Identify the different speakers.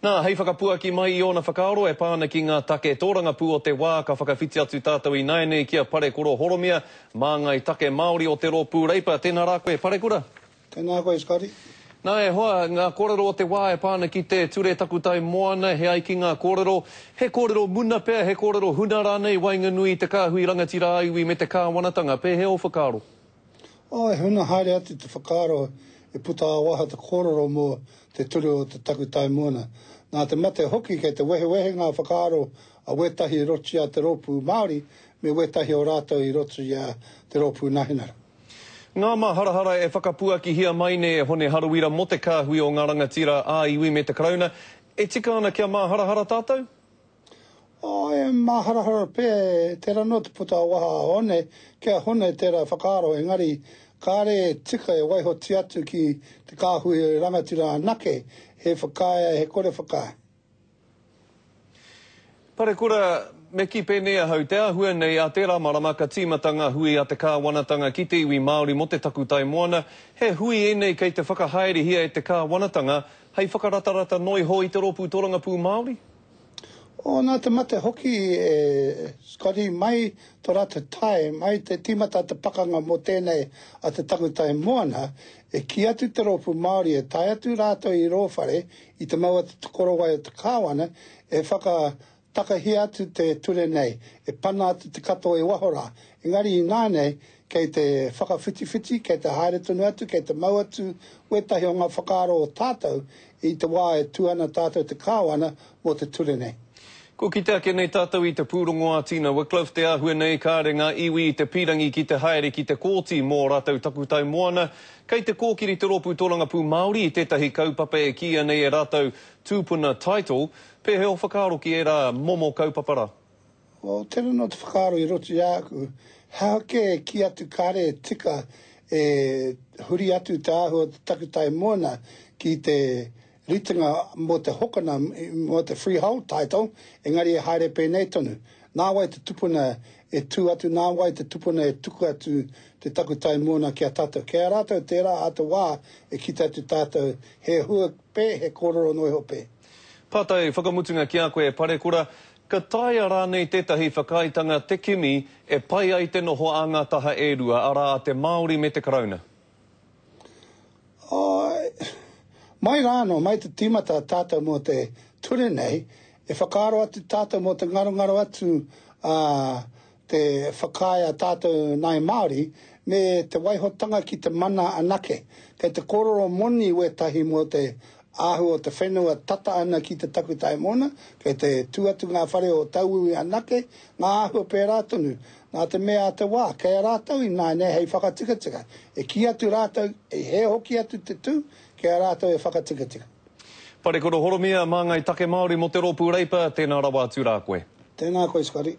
Speaker 1: Nā, hei whakapuaki mai I ona whakaaro e pāna ki ngā take tōranga pū o te wā ka whakawhiti atu tātou I naenei kia Parekura Horomia, mā ngai take Māori o te rōpū reipa. Tēnā rā koe, Parekura.
Speaker 2: Tēnā koe, Scotty.
Speaker 1: Nā e hoa, ngā kōrero o te wā e pāna ki te ture takutai moana, he ai ki ngā kōrero. He kōrero muna pēr, he kōrero huna rānei, wainga nui te kāhui rangatira aiwi me te kāwanatanga. Pē he o whakaaro?
Speaker 2: O, e huna haere atu te whakaaro e puta waha te kōrero mō te ture o te takutai moana. Nā te mate hoki kei te wehe ngā whakaaro a wetahi rochi a te rōpū Māori me wetahi o rātou I rochi a te rōpū Nahinara.
Speaker 1: Ngā mā harahara e whakapuaki hia mai ne e hone haruira mo te kāhui o ngā rangatira a iwi me te karauna. E tika ana kia mā harahara tātou?
Speaker 2: O, e mā harahara pē, tērā no te puta waha hone, kia hone tērā whakaaro engari, kāre tika e waihoti atu ki te kāhui o rangatira anake, he whakaia, he kore whakaia.
Speaker 1: Parekura, me ki pēnea hau te ahua nei a tērā marama ka tīmatanga hui a te kāwanatanga ki te iwi Māori mo te takutai moana. He hui e nei kei te whakahaere hia e te kāwanatanga, hei whakaratarata noi ho I te rōpū tōranga pū Māori?
Speaker 2: O, nā te mate hoki e Scotty, mai tō rata tai, mai te tīmata te pakanga mo tēnei a te takutai moana, e ki atu te rōpū Māori e tai atu rātou I rōwhare, I te maua te korowai o te kāwana, e whakatakahi atu te ture nei, e pana atu te katoa I wahora. Engari I nānei, kei te whakawhitiwhiti, kei te haere tunu atu, kei te mau atu wetahi o ngā whakaaro o tātou, I te wā e tuana tātou te kāwana mo te ture nei.
Speaker 1: Ko ki te ake nei tātou I te pūrongoa Tina Wycliffe te ahua nei kāre ngā iwi I te pirangi ki te haere ki te kōti mō rātou takutai moana. Kei te kōkiri te rōpū tōranga pū Māori I tētahi kaupapa e kia nei e rātou tūpuna title. Pē he o whakaaro ki e rā momo kaupapara?
Speaker 2: O, tēnā no te whakaaro I roti āku. Hake ki atu kāre tika e huri atu te ahua te takutai moana ki te ritinga mo te hokana, mo te freehold title, engari e haere pēnei tonu. Nā wai te tupuna e tū atu, nā wai te tupuna e tuku atu te takutai moana kia tātou. Kia rātou tērā atu wā e kita atu tātou he hua pē, he kōrero noi ho pē.
Speaker 1: Pātai, whakamutunga ki a koe Parekura, ka taia rānei tētahi whakaitanga te kimi e pai ai te noho a ngā taha e rua, ara a te Māori me te karauna?
Speaker 2: Mai rāno, mai te tīmata tātou mo te ture nei, e whakaaro atu tātou mo te ngaro atu te whakaia tātou nai Māori, me te waihotanga ki te mana anake. Kei te kororo moni wetahi mo te ahu o te whenua tata ana ki te takutai moana, kei te tuatu ngā whare o tauiwi anake, ngā ahu o pērā tonu. Nā te mea te wā, kei rātou I nai nei hei whakatikatika. E ki atu rātou, e he hoki atu te tū, kei rātou e whakatikatika.
Speaker 1: Parekura Horomia, mā ngai take Māori mo te rōpū reipa, tēnā rawa atu rā koe.
Speaker 2: Tēnā koe, Scotty.